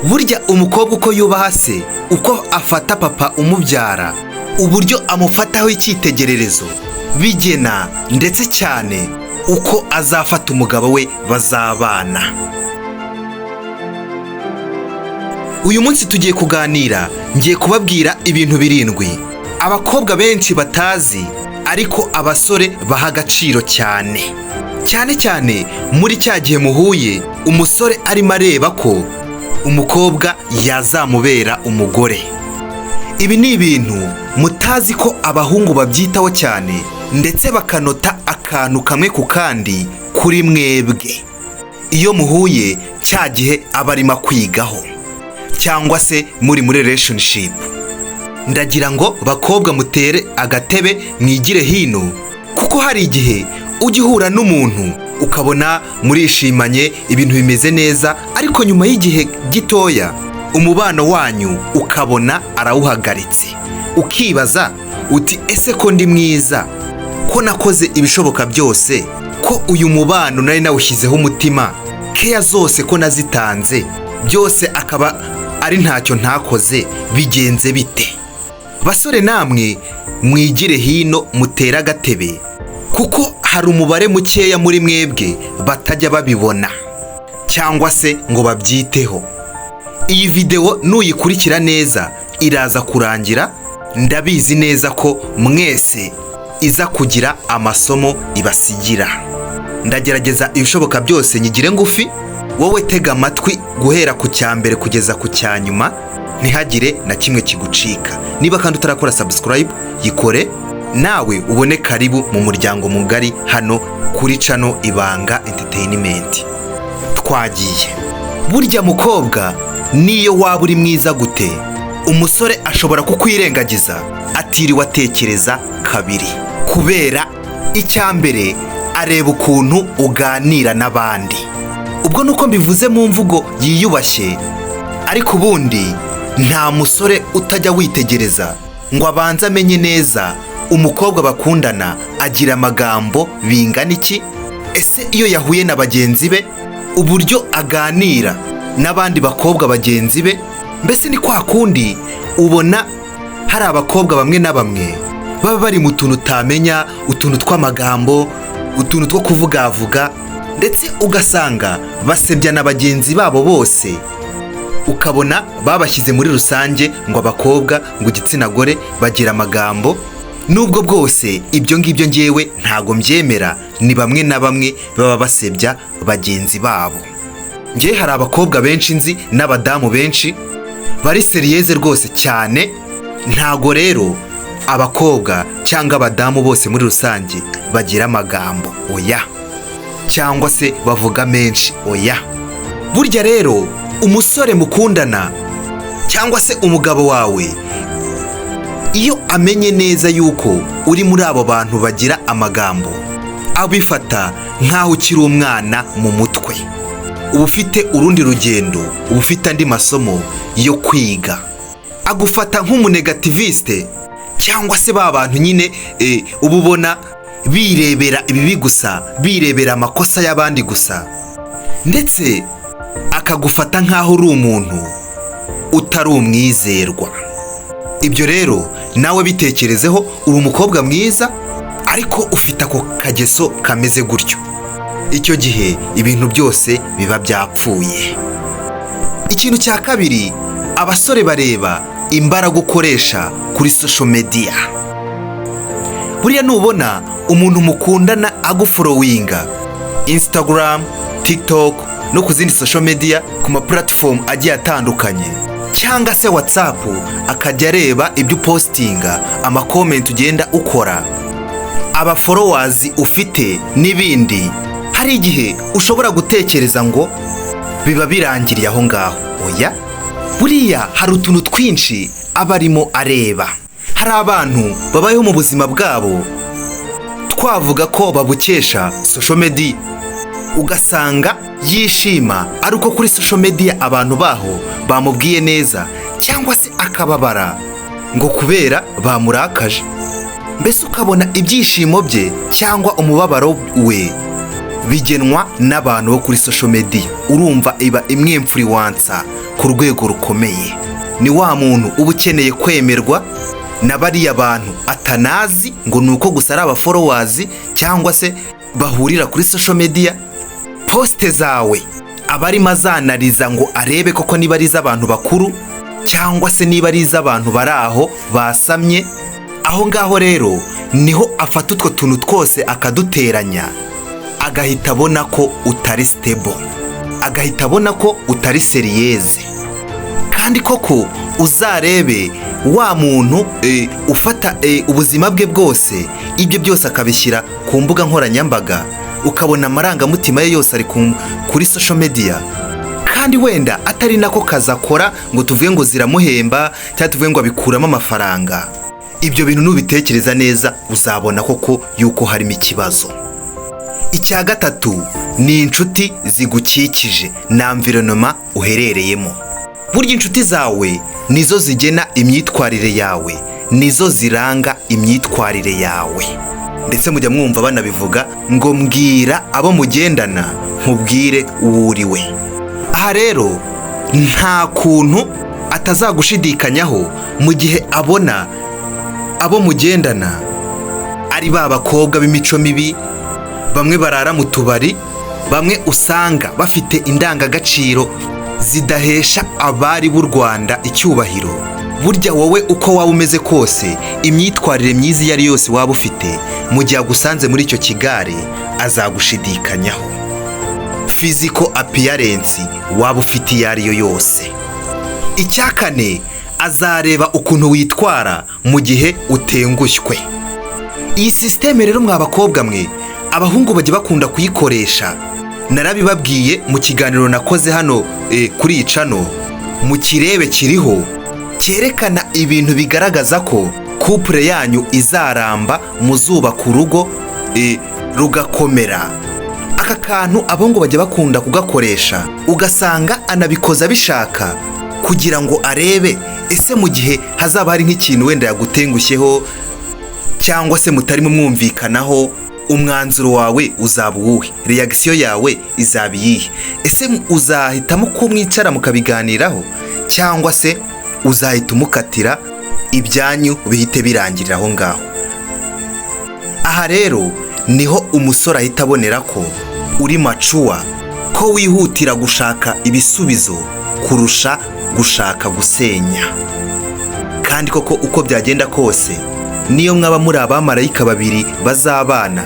burya umukobwa uko yubaha se, uko afata papa umubyara, uburyo amufataho icyitegererezo bigena ndetse cyane uko azafata umugabo we bazabana. Uyu munsi tugiye kuganira, ngiye kubabwira ibintu 7 abakobwa benshi batazi ariko abasore baha agaciro cyane cyane muri cya gihe muhuye umusore arimo areba ko umukobwa yazamubera umugore. Ibi ni ibintu mutazi ko abahungu babyitaho cyane ndetse bakanota akantu kamwe ku kandi kuri mwebwe iyo muhuye cya gihe aba arimo kwigaho cyangwa se muri relationship. Ndagira ngo bakobwa mutere agatebe mwigire hino, kuko hari igihe ugihura n'umuntu ukabona murishimanye ibintu bimeze neza, ariko nyuma y'igihe gitoya umubano wanyu ukabona arawuhagaritse, ukibaza uti ese ko ndi mwiza, ko nakoze ibishoboka byose, ko uyu mubano nari nawushyizeho umutima, keya zose ko nazitanze, byose akaba ari ntacyo ntakoze, bigenze bite? Basore namwe mwigire hino mutera agatebe, kuko hari umubare mukeya muri mwebwe batajya babibona cyangwa se ngo babyiteho. Iyi video nuyikurikira neza iraza kurangira, ndabizi neza ko mwese iza kugira amasomo ibasigira. Ndagerageza ibishoboka byose nyigire ngufi, wowe tega amatwi guhera ku cyambere kugeza ku cyanyuma, ntihagire na kimwe kigucika. Niba kandi utarakora subscribe, yikore nawe ubone karibu mu muryango mugari hano kuri channel Ibanga Entertainment. Twagiye. Burya mukobwa niyo waba uri mwiza gute, umusore ashobora kukwirengagiza atiriwe atekereza kabiri, kubera icyambere areba ukuntu uganira n'abandi. Ubwo nuko mbivuze mu mvugo yiyubashye, ariko ubundi nta musore utajya witegereza ngo abanze amenye neza umukobwa bakundana agira amagambo bingana iki. Ese iyo yahuye na bagenzi be, uburyo aganira n'abandi bakobwa bagenzi be, mbese ni kwa kundi ubona hari abakobwa bamwe na bamwe baba bari mu tuntu utamenya, utuntu tw'amagambo, utuntu two kuvugavuga, ndetse ugasanga basebya na bagenzi babo bose, ukabona babashyize muri rusange ngo abakobwa ngo igitsina gore bagira amagambo. Nubwo bwose ibyo ngibyo ngewe ntago mbyemera, ni bamwe na bamwe baba basebya bagenzi babo. Nge hari abakobwa benshi nzi n'abadamu benshi bari seriyeze rwose cyane. Ntago rero abakobwa cyangwa abadamu bose muri rusange bagira amagambo, oya, cyangwa se bavuga menshi, oya. Burya rero umusore mukundana cyangwa se umugabo wawe, iyo amenye neza yuko uri muri abo bantu bagira amagambo, abifata nk'aho ukiri umwana mu mutwe, uba ufite urundi rugendo, uba ufite andi masomo yo kwiga, agufata nk'umunegativiste, cyangwa se ba bantu nyine uba ubona birebera ibibi gusa, birebera amakosa y'abandi gusa, ndetse akagufata nk'aho uri umuntu utari umwizerwa. Ibyo rero nawe bitekerezeho, uri umukobwa mwiza ariko ufite ako kageso kameze gutyo, icyo gihe ibintu byose biba byapfuye. Ikintu cya kabiri, abasore bareba imbaraga ukoresha kuri social media. Buriya nubona umuntu mukundana agufollowinga Instagram, TikTok no ku zindi social media, ku ma platform agiye atandukanye, cyangwa se WhatsApp, akajya areba ibyo postinga, ama comment ugenda ukora, aba followers ufite n'ibindi, hari igihe ushobora gutekereza ngo biba birangiriye aho ngaho. Oya, buriya hari utuntu twinshi aba arimo areba. Hari abantu babayeho mu buzima bwabo twavuga ko babukesha social media, ugasanga yishima ari uko kuri social media abantu baho bamubwiye neza, cyangwa se akababara ngo kubera bamurakaje. Mbese ukabona ibyishimo bye cyangwa umubabaro we bigenwa n'abantu bo kuri social media. Urumva iba imwemfuriwansa ku rwego rukomeye. Ni wa muntu uba ukeneye kwemerwa na bariya bantu atanazi ngo nuko gusa ari aba followers cyangwa se bahurira kuri social media. Poste zawe aba arimo azanariza ngo arebe koko niba ari iz'abantu bakuru cyangwa se niba ari iz'abantu bari aho basamye. Aho ngaho rero niho afata utwo tuntu twose akaduteranya, agahita abona ko utari stable, agahita abona ko utari seriyeze. Kandi koko uzarebe wa muntu ufata ubuzima bwe bwose, ibyo byose akabishyira ku mbuga nkoranyambaga, ukabona amarangamutima ye yose ari kuri social media, kandi wenda atari nako kazakora ngo tuvuge ngo ziramuhemba cyangwa tuvuge ngo abikuramo amafaranga. Ibyo bintu nubitekereza neza uzabona koko yuko harimo ikibazo. Icya gatatu ni inshuti zigukikije na environment uherereyemo. Burya inshuti zawe nizo zigena imyitwarire yawe, nizo ziranga imyitwarire yawe. Ndetse mujya mwumva banabivuga ngo mbwira abo mugendana nkubwire uwo uriwe. Aha rero nta kuntu atazagushidikanyaho mu gihe abona abo mugendana ari ba bakobwa b'imico mibi, bamwe barara mu tubari, bamwe usanga bafite indangagaciro zidahesha abari b'u Rwanda icyubahiro. Burya wowe uko waba umeze kose, imyitwarire myiza iyo ari yose waba ufite, mu gihe agusanze muri icyo kigare azagushidikanyaho. Physical appearance waba ufite iyo ari yo yose. Icya kane, azareba ukuntu witwara mu gihe utengushywe. Iyi systeme rero mwa bakobwa mwe, abahungu bajya bakunda kuyikoresha. Narabibabwiye mu kiganiro nakoze hano kuri iyi channel, mu kirebe kiriho cyerekana ibintu bigaragaza ko couple yanyu izaramba, muzubaka urugo rugakomera. Aka kantu abahungu bajya bakunda kugakoresha, ugasanga anabikoza bishaka kugira ngo arebe ese mu gihe hazaba hari nk'ikintu wenda yagutengushyeho cyangwa se mutarimo mwumvikanaho, umwanzuro wawe uzaba uwuhe, reaction yawe izaba iyihe? Ese uzahitamo ko mwicara mukabiganiraho cyangwa se uzahita umukatira ibyanyu bihite birangirira aho ngaho? Aha rero niho umusore ahita abonera ko uri mature, ko wihutira gushaka ibisubizo kurusha gushaka gusenya. Kandi koko uko byagenda kose, niyo mwaba muri abamarayika babiri bazabana,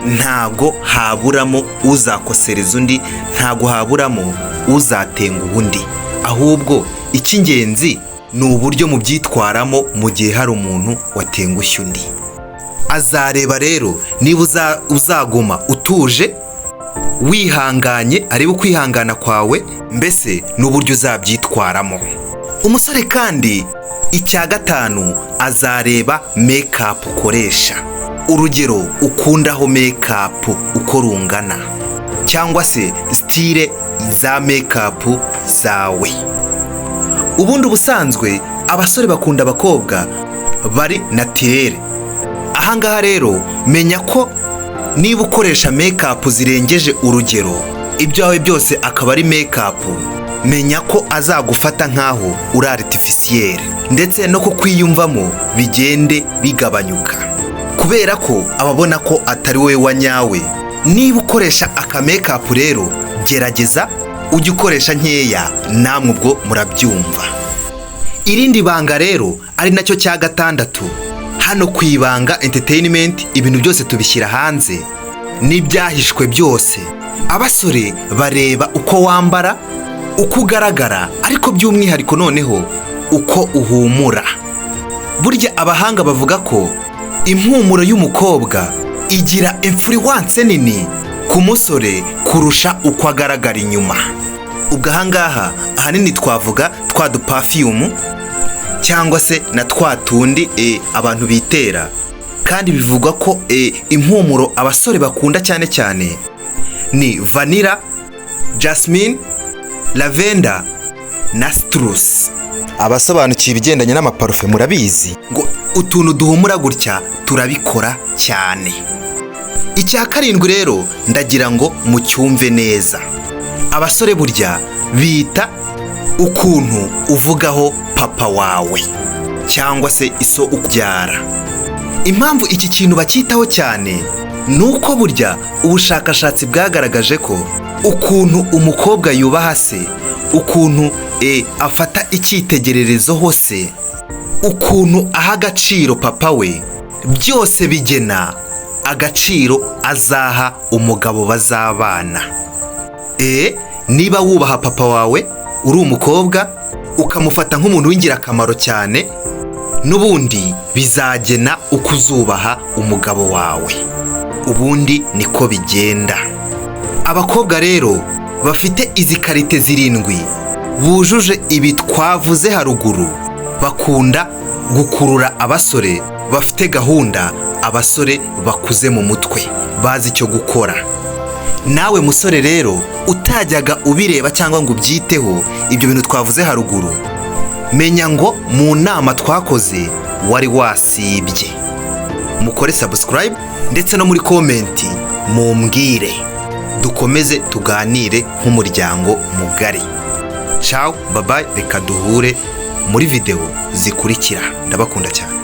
ntago haburamo uzakosereza undi, ntago haburamo uzatenga ubundi. Ahubwo icy'ingenzi ni uburyo mubyitwaramo mu gihe hari umuntu watengushye undi. Azareba rero niba uzaguma utuje wihanganye, arebe ukwihangana kwawe, mbese n'uburyo uzabyitwaramo. Umusore kandi icya gatanu, azareba makeup ukoresha. Urugero ukundaho makeup uko rungana, cyangwa se style za makeup zawe. Ubundi ubusanzwe abasore bakunda abakobwa bari naturel. Ahangaha rero menya ko niba ukoresha makeup zirengeje urugero, ibyawe byose akaba ari makeup, menya ko azagufata nkaho uri artificiel, ndetse no kukwiyumvamo bigende bigabanyuka, kubera ko ababona ko atari wowe wa nyawe. Niba ukoresha aka makeup rero, gerageza ujye ukoresha nkeya, namwe ubwo murabyumva. Irindi banga rero ari nacyo cya gatandatu, hano ku Ibanga Entertainment ibintu byose tubishyira hanze n'ibyahishwe byose. Abasore bareba uko wambara, uko ugaragara, ariko by'umwihariko noneho uko uhumura. Burya abahanga bavuga ko impumuro y'umukobwa igira influence nini ku musore kurusha uko agaragara inyuma. Ubwo ahangaha ahanini twavuga twa perfume cyangwa se na twa tundi abantu bitera. Kandi bivugwa ko impumuro abasore bakunda cyane cyane ni vanilla, jasmine, lavender na citrus. Abasobanukiye ibigendanye n'amaparufe murabizi ngo utuntu duhumura gutya turabikora cyane. icya karindwi rero ndagira ngo mucyumve neza. Abasore burya bita ukuntu uvugaho papa wawe cyangwa se iso ukubyara. Impamvu iki kintu bacyitaho cyane ni uko burya ubushakashatsi bwagaragaje ko ukuntu umukobwa yubaha se, ukuntu afata icyitegererezo hose, ukuntu aha agaciro papa we, byose bigena agaciro azaha umugabo bazabana. Niba wubaha papa wawe uri umukobwa ukamufata nk'umuntu w'ingirakamaro cyane, n'ubundi bizagena uko uzubaha umugabo wawe. Ubundi niko bigenda. Abakobwa rero bafite izi karite zirindwi bujuje ibi twavuze haruguru bakunda gukurura abasore bafite gahunda, abasore bakuze mu mutwe bazi icyo gukora. Nawe musore rero utajyaga ubireba cyangwa ngo ubyiteho ibyo bintu twavuze haruguru, menya ngo mu nama twakoze wari wasibye. Mukore subscribe ndetse no muri komenti mumbwire, dukomeze tuganire nk'umuryango mugari. Ciao, bye bye, reka duhure muri video zikurikira. Ndabakunda cyane.